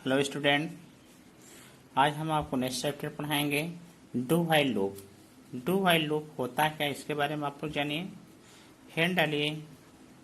Hello student, आज हम आपको नेक्स्ट चैप्टर पढ़ाएंगे do while loop. Do while loop होता क्या है इसके बारे में आप लोग जानिए। हेड डालिए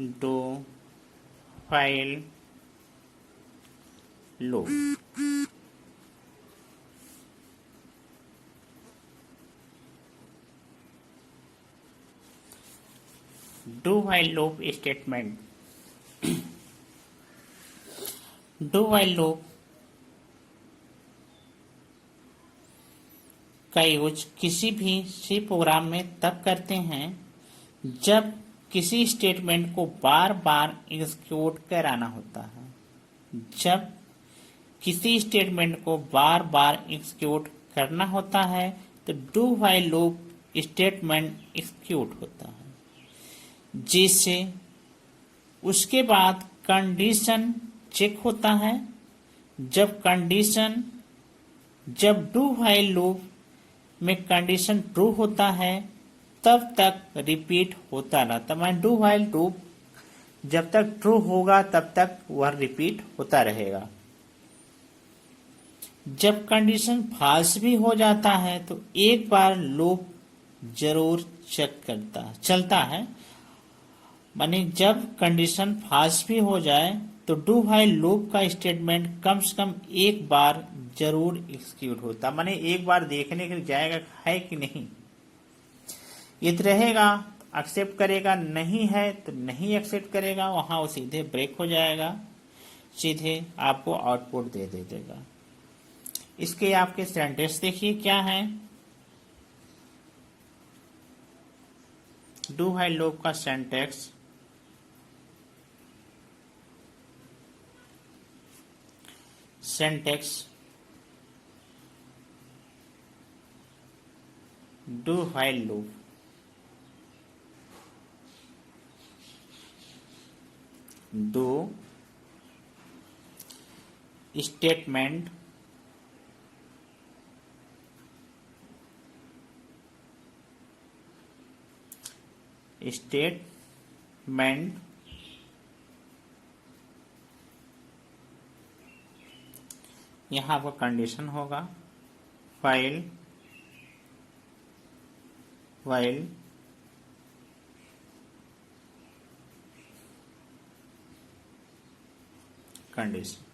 do while loop. Do while loop statement. Do while loop का यूज किसी भी सी प्रोग्राम में तब करते हैं जब किसी स्टेटमेंट को बार बार एग्जीक्यूट कराना होता है। जब किसी स्टेटमेंट को बार बार एग्जीक्यूट करना होता है तो do while loop statement execute होता है, जिससे उसके बाद कंडीशन चेक होता है। जब डू व्हाइल लूप में कंडीशन ट्रू होता है तब तक रिपीट होता रहता है। डू व्हाइल लूप जब तक ट्रू होगा तब तक वह रिपीट होता रहेगा। जब कंडीशन फॉल्स भी हो जाता है तो एक बार लूप जरूर चलता है। माने जब कंडीशन फॉल्स भी हो जाए तो डू व्हाइल लूप का स्टेटमेंट कम से कम एक बार जरूर एग्जीक्यूट होता। माने एक बार देखने के लिए जाएगा है कि नहीं, यदि रहेगा एक्सेप्ट करेगा, नहीं है तो नहीं एक्सेप्ट करेगा, वहां वो सीधे ब्रेक हो जाएगा, सीधे आपको आउटपुट दे देगा। इसके आपके सेंटेंस देखिए क्या है। डू व्हाइल लूप का sentence do while loop do statement यहां आपका कंडीशन होगा व्हाइल कंडीशन।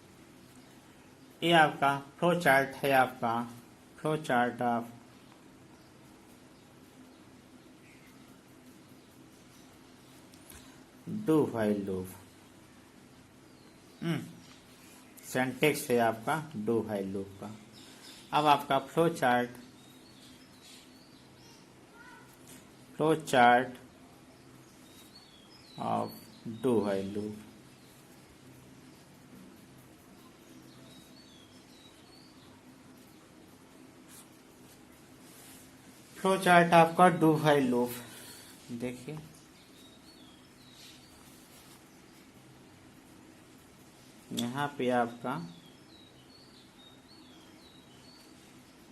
ये आपका फ्लो चार्ट है, आपका flow chart of do while loop. Syntax है आपका डू व्हाइल लूप का। अब आपका flow chart of do while loop. Flow chart आपका डू व्हाइल लूप देखिए। यहाँ पे आपका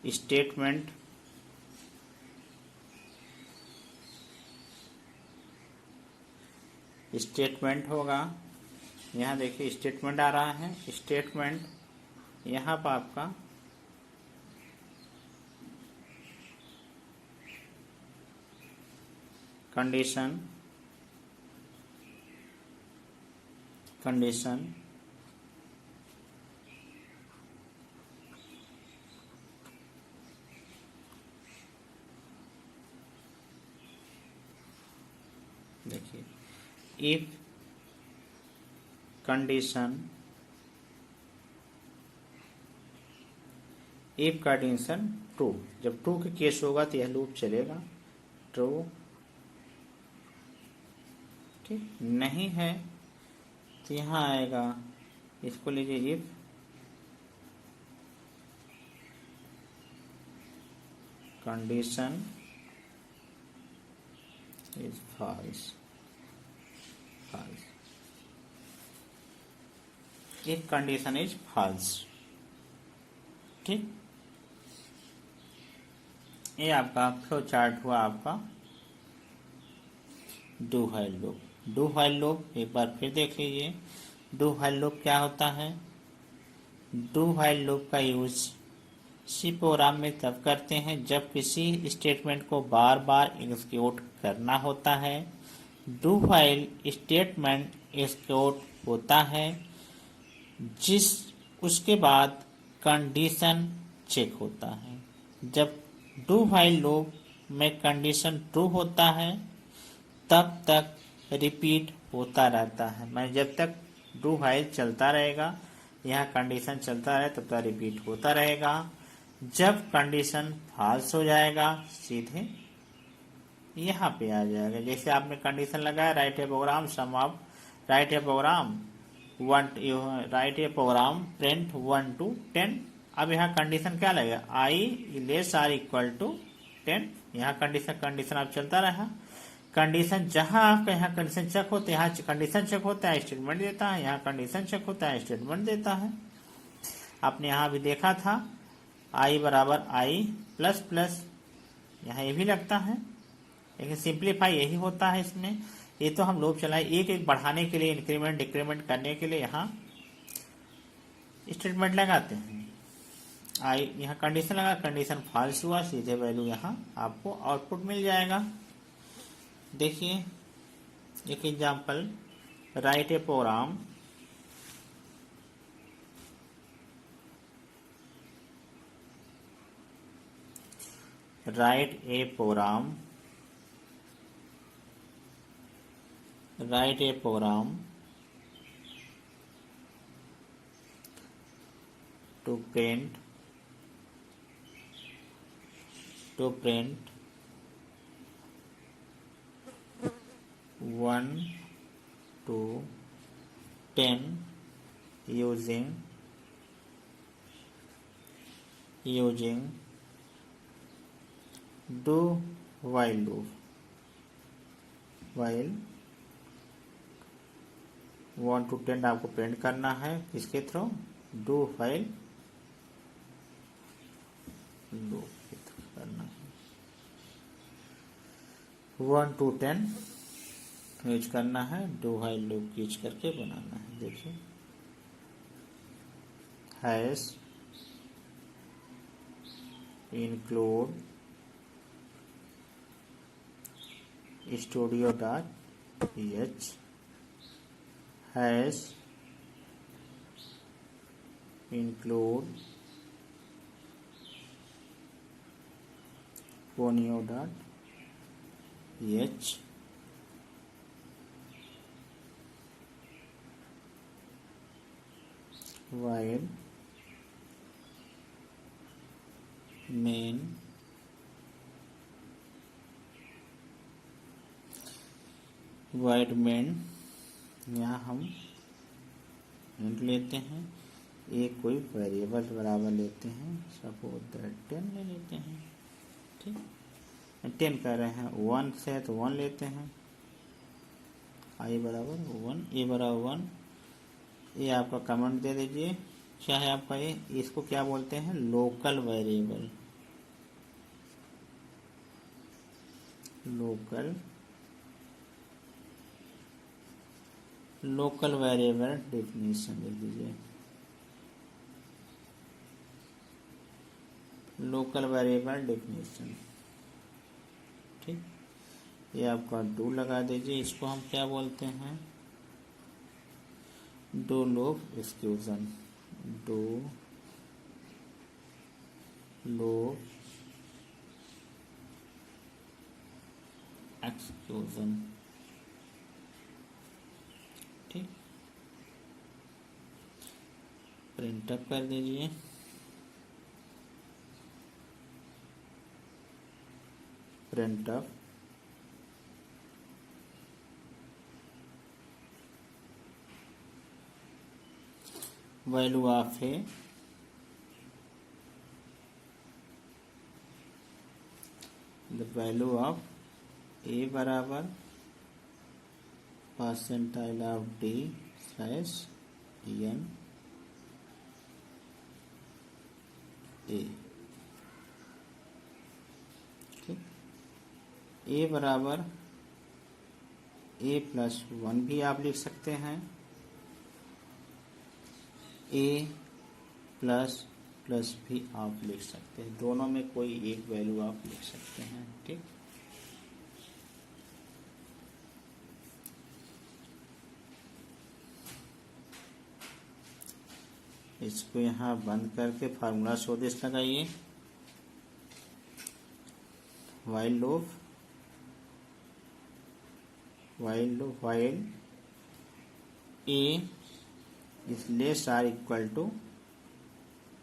स्टेटमेंट होगा। यहाँ देखिए स्टेटमेंट आ रहा है। स्टेटमेंट यहाँ पर आपका कंडीशन देखिए इफ कंडीशन ट्रू, जब ट्रू के केस होगा तो यह लूप चलेगा। ट्रू ठीक, नहीं है तो यहाँ आएगा, इसको लीजिए if condition is false. If condition is false. ठीक, ये आपका फ्लो चार्ट हुआ आपका do while loop. Do while loop एक बार फिर देख लीजिए। डू व्हाइल लूप क्या होता है। डू व्हाइल लूप का यूज सी प्रोग्राम में तब करते हैं जब किसी स्टेटमेंट को बार बार एग्जीक्यूट करना होता है। डू व्हाइल स्टेटमेंट एग्जीक्यूट होता है जिस उसके बाद कंडीशन चेक होता है। जब डू व्हाइल लूप में कंडीशन ट्रू होता है तब तक रिपीट होता रहता है। मैं जब तक डू व्हाइल चलता रहेगा, यह कंडीशन चलता रहे तब तक रिपीट होता रहेगा। जब कंडीशन फॉल्स हो जाएगा सीधे यहाँ पे आ जाएगा। जैसे आपने कंडीशन लगाया write a program sum of write a program print 1 to 10। अब यहाँ कंडीशन क्या लगेगा, I less or equal to 10। यहाँ कंडीशन आप चलता रहा। कंडीशन जहां आपका यहाँ कंडीशन चेक होता है, यहाँ कंडीशन चेक होता है स्टेटमेंट देता है, यहाँ कंडीशन चेक होता है स्टेटमेंट देता है। आपने यहाँ भी देखा था आई बराबर आई प्लस प्लस, यहाँ ये भी लगता है, लेकिन सिंप्लीफाई यही होता है इसमें। ये तो हम लोग चलाए एक एक बढ़ाने के लिए, इंक्रीमेंट डिक्रीमेंट करने के लिए यहाँ स्टेटमेंट लगाते हैं। आई यहाँ कंडीशन लगा, कंडीशन फॉल्स हुआ, सीधे वैल्यू यहाँ आपको आउटपुट मिल जाएगा। देखिए एक example, write a program write a program to print 1 to 10 using do while loop। while 1 to 10 आपको प्रिंट करना है किसके थ्रू, डू while loop के थ्रू करना है। 1 to 10 यूज करना है, डू while loop यूज करके बनाना है। देखिए hash include studio.ph hash include ponyo.ph while main wide main, यहाँ हम इंट लेते हैं, एक कोई वेरिएबल बराबर लेते हैं, सपोज दैट 10 ले लेते हैं। ठीक, 10 कर रहे हैं, 1 से है तो 1 लेते हैं, आई बराबर 1, ए बराबर 1। ये आपका कमेंट दे दीजिए, क्या है आपका ये, इसको क्या बोलते हैं, local variable. Local variable definition लिख दीजिए, लोकल वेरिएबल डेफिनेशन। ठीक, ये आपका डू लगा दीजिए, इसको हम क्या बोलते हैं, do loop execution. Do loop execution. ठीक, प्रिंट अप कर दीजिए, print up value of A the value of A बराबर percentile of D slash N A. ठीक, ए बराबर ए प्लस 1 भी आप लिख सकते हैं, ए प्लस प्लस भी आप लिख सकते हैं, दोनों में कोई एक वैल्यू आप लिख सकते हैं। ठीक, इसको यहाँ बंद करके फार्मूला स्वदेश लगाइए। While A is less or equal to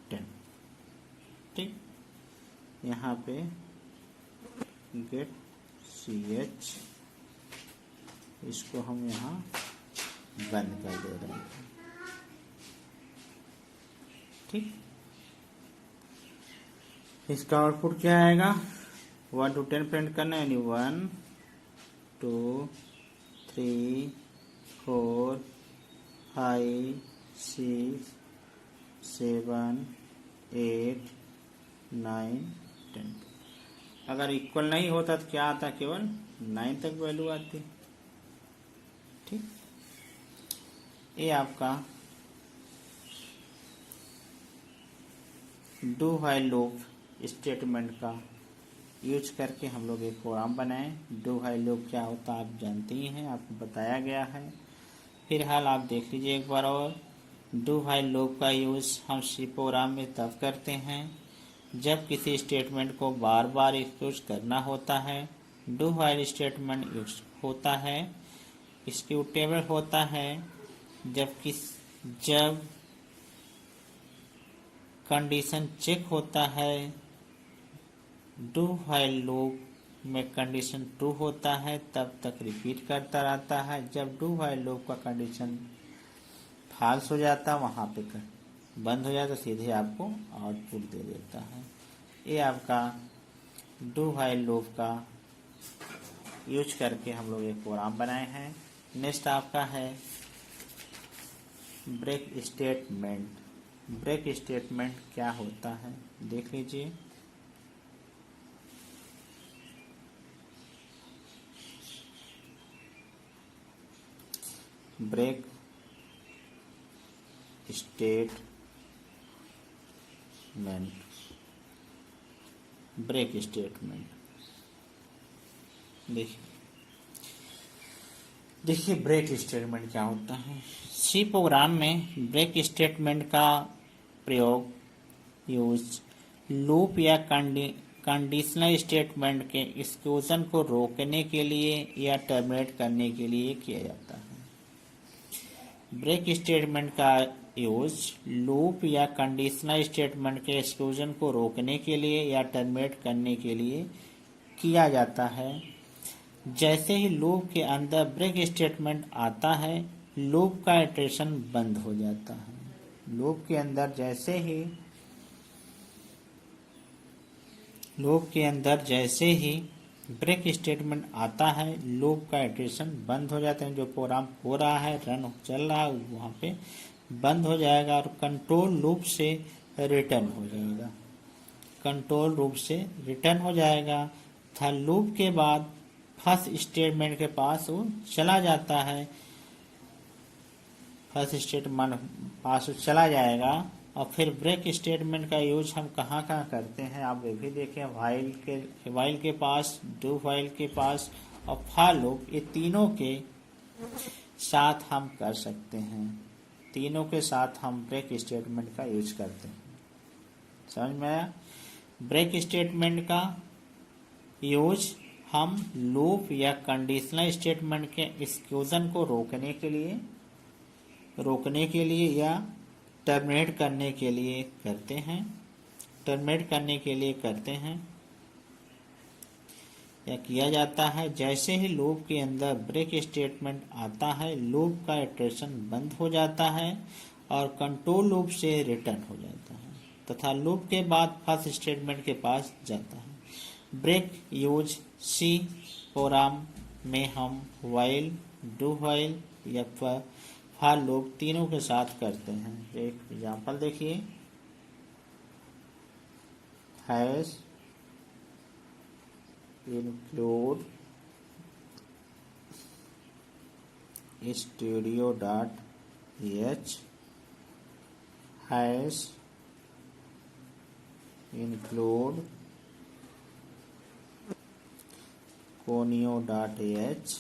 10। ठीक, यहाँ पे गेट CH, इसको हम यहाँ बंद कर दे रहे हैं। ठीक, इसका आउटपुट क्या आएगा? 1 to 10 प्रिंट करना है, यानी 1 2 3 4 5 6 7 8 9 10। अगर इक्वल नहीं होता तो क्या आता? केवल 9 तक वैल्यू आती। ठीक, ये आपका डू व्हाइल लूप स्टेटमेंट का यूज करके हम लोग एक प्रोग्राम बनाए। डू व्हाइल लूप क्या होता है आप जानते ही हैं, आपको बताया गया है। फिलहाल आप देख लीजिए एक बार और। डू व्हाइल लूप का यूज हम सी प्रोग्राम में तब करते हैं जब किसी स्टेटमेंट को बार बार यूज करना होता है। डू व्हाइल स्टेटमेंट यूज होता है, एक्जीक्यूटेबल होता है जब कंडीशन चेक होता है। डू व्हाइल लूप में कंडीशन ट्रू होता है तब तक रिपीट करता रहता है। जब डू व्हाइल लूप का कंडीशन फॉल्स हो जाता वहां पे बंद हो जाता, सीधे आपको आउटपुट दे देता है। ये आपका डू व्हाइल लूप का यूज करके हम लोग एक प्रोग्राम बनाए हैं। नेक्स्ट आपका है ब्रेक स्टेटमेंट। ब्रेक स्टेटमेंट क्या होता है देख लीजिए। ब्रेक स्टेटमेंट, ब्रेक स्टेटमेंट देखिए ब्रेक स्टेटमेंट क्या होता है। सी प्रोग्राम में ब्रेक स्टेटमेंट का प्रयोग यूज लूप या कंडीशनल स्टेटमेंट के एक्सक्यूशन को रोकने के लिए या टर्मिनेट करने के लिए किया जाता है। ब्रेक स्टेटमेंट का यूज लूप या कंडीशनल स्टेटमेंट के एक्सक्यूशन को रोकने के लिए या टर्मिनेट करने के लिए किया जाता है। जैसे ही लूप के अंदर ब्रेक स्टेटमेंट आता है, लूप का इटरेशन बंद हो जाता है। लूप के अंदर जैसे ही ब्रेक स्टेटमेंट आता है, लूप का इटरेशन बंद हो जाता है। जो प्रोग्राम हो रहा है, चल रहा है, वहां पे बंद हो जाएगा और कंट्रोल लूप से रिटर्न हो जाएगा। कंट्रोल लूप से रिटर्न हो जाएगा था। लूप के बाद फर्स्ट स्टेटमेंट के पास वो चला जाता है। फर्स्ट स्टेटमेंट पास चला जाएगा और फिर ब्रेक स्टेटमेंट का यूज हम कहाँ करते हैं आप ये भी देखें। व्हाइल के पास, डू व्हाइल के पास और फॉर लूप, ये तीनों के साथ हम कर सकते हैं। तीनों के साथ हम ब्रेक स्टेटमेंट का यूज करते हैं। समझ में आया? ब्रेक स्टेटमेंट का यूज हम लूप या कंडीशनल स्टेटमेंट के एक्सक्यूशन को रोकने के लिए या टर्मिनेट करने के लिए करते हैं। या किया जाता है। जैसे ही लूप के अंदर ब्रेक स्टेटमेंट आता है, लूप का इटरेशन बंद हो जाता है और कंट्रोल लूप से रिटर्न हो जाता है तथा लूप के बाद फर्स्ट स्टेटमेंट के पास जाता है। ब्रेक यूज सी प्रोग्राम में हम व्हाइल, डू व्हाइल या फॉर लूप तीनों के साथ करते हैं। एक एग्जांपल देखिए, hash include studio.h hash include conio.h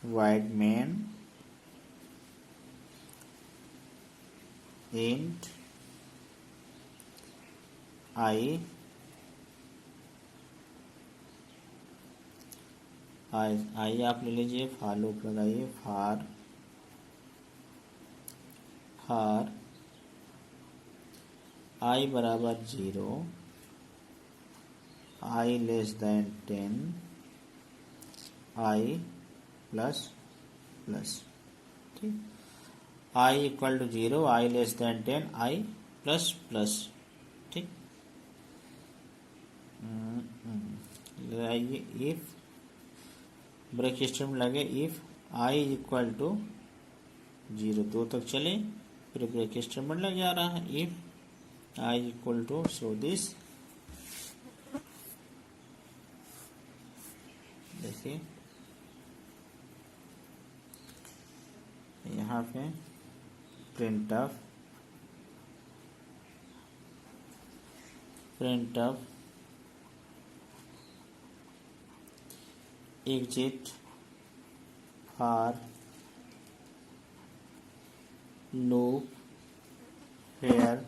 void main int I आप ले लीजिए, फॉर लूप लगाइए, फॉर I बराबर 0, I less than 10, I plus plus, ठीक, I equal to 0, I less than 10, I plus plus, ठीक। लगाइए इफ, ब्रेक स्टेटमेंट लगे, if I equal to 0 2 तक चले, फिर ब्रेक स्टेटमेंट लग जा रहा है, if I equal to so this, देखिए यहाँ पे print of exit for loop here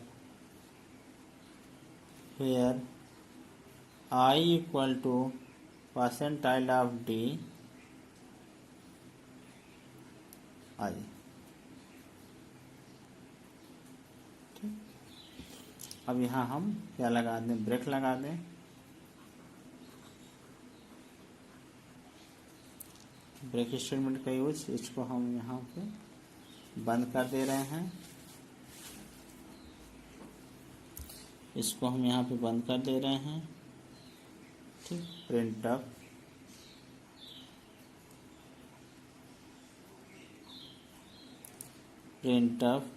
I equal to percentile of d I, ठीक। अब यहाँ हम क्या लगा दें, ब्रेक लगा दें, ब्रेक स्टेटमेंट का यूज, इसको हम यहाँ पे बंद कर दे रहे हैं, इसको हम यहाँ पे बंद कर दे रहे हैं, ठीक। Print of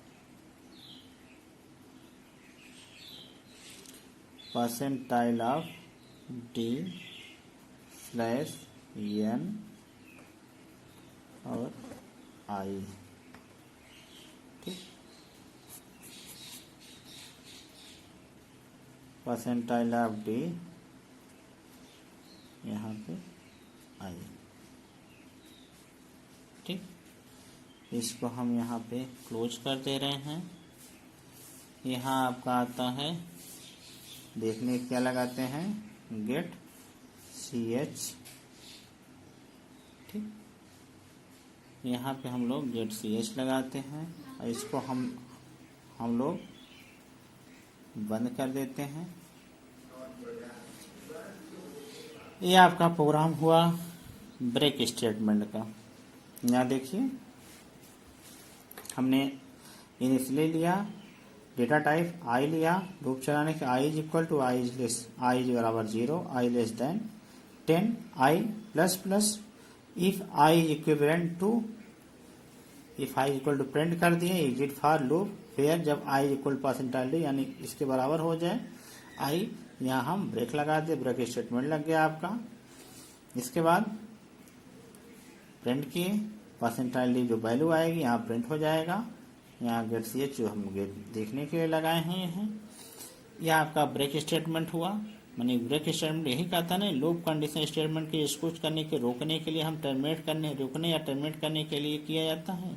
percentile of d slash n और I, ठीक। परसेंटाइल ऑफ d यहाँ पे I, ठीक। इसको हम यहाँ पे क्लोज कर दे रहे हैं। यहाँ आपका आता है, देखने क्या लगाते हैं, गेट ch, ठीक। यहाँ पे हम लोग गेट ch लगाते हैं और इसको हम लोग बंद कर देते हैं। ये आपका प्रोग्राम हुआ ब्रेक स्टेटमेंट का। यहाँ देखिए, हमने इनिशियली लिया, डेटा टाइप आई लिया, लूप चलाने के I is equal to I बराबर 0, I less than 10, I plus plus, if I equivalent to, if I equal to print कर दिए, एग्जिट फॉर लूप फिर जब आई इक्वल परसेंटाइल डी यानी इसके बराबर हो जाए आई, यहाँ हम ब्रेक लगा दे, ब्रेक स्टेटमेंट लग गया आपका। इसके बाद प्रिंट किए, परसेंटाइल डी जो वैल्यू आएगी यहाँ प्रिंट हो जाएगा। यहाँ गेट ch जो हम गेट देखने के लिए लगाए हैं, यह आपका ब्रेक स्टेटमेंट हुआ। मानी ब्रेक स्टेटमेंट यही कहता ना, लूप कंडीशन स्टेटमेंट के कुछ करने के रोकने के लिए हम रोकने या टर्मिनेट करने के लिए किया जाता है।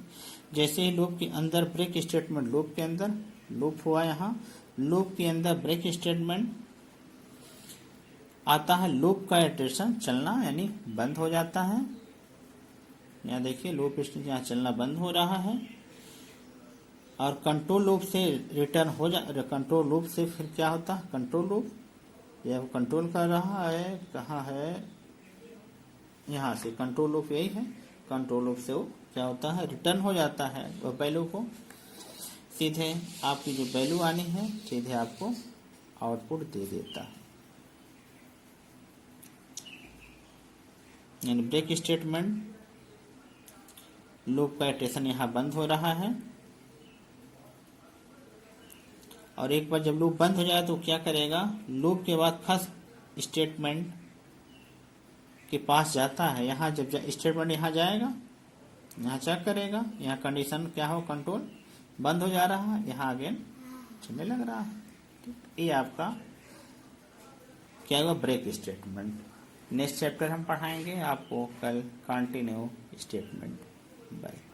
जैसे ही लूप के अंदर ब्रेक स्टेटमेंट, लूप के अंदर लूप हुआ, यहाँ लूप के अंदर ब्रेक स्टेटमेंट आता है, लूप का इटरेशन चलना यानी बंद हो जाता है। यहाँ देखिए लूप स्टेटमेंट यहाँ चलना बंद हो रहा है और कंट्रोल लूप से रिटर्न हो कंट्रोल लूप से फिर क्या होता है, कंट्रोल लूप यह कंट्रोल कर रहा है, कहाँ है, यहाँ से कंट्रोल लूप यही है। कंट्रोल लूप से वो क्या होता है, रिटर्न हो जाता है वह वैल्यू को, सीधे आपकी जो वैल्यू आनी है सीधे आपको आउटपुट दे देता है। यानी ब्रेक स्टेटमेंट, लूप का इटरेशन यहाँ बंद हो रहा है और एक बार जब लूप बंद हो जाए तो क्या करेगा, लूप के बाद फर्स्ट स्टेटमेंट के पास जाता है, यहाँ जब स्टेटमेंट यहाँ जाएगा, यहाँ चेक करेगा, यहाँ कंडीशन क्या हो, कंट्रोल बंद हो जा रहा है, यहाँ अगेन चलने लग रहा है। ये आपका क्या हुआ, ब्रेक स्टेटमेंट। नेक्स्ट चैप्टर हम पढ़ाएंगे आपको कल, कंटिन्यू स्टेटमेंट। बाय।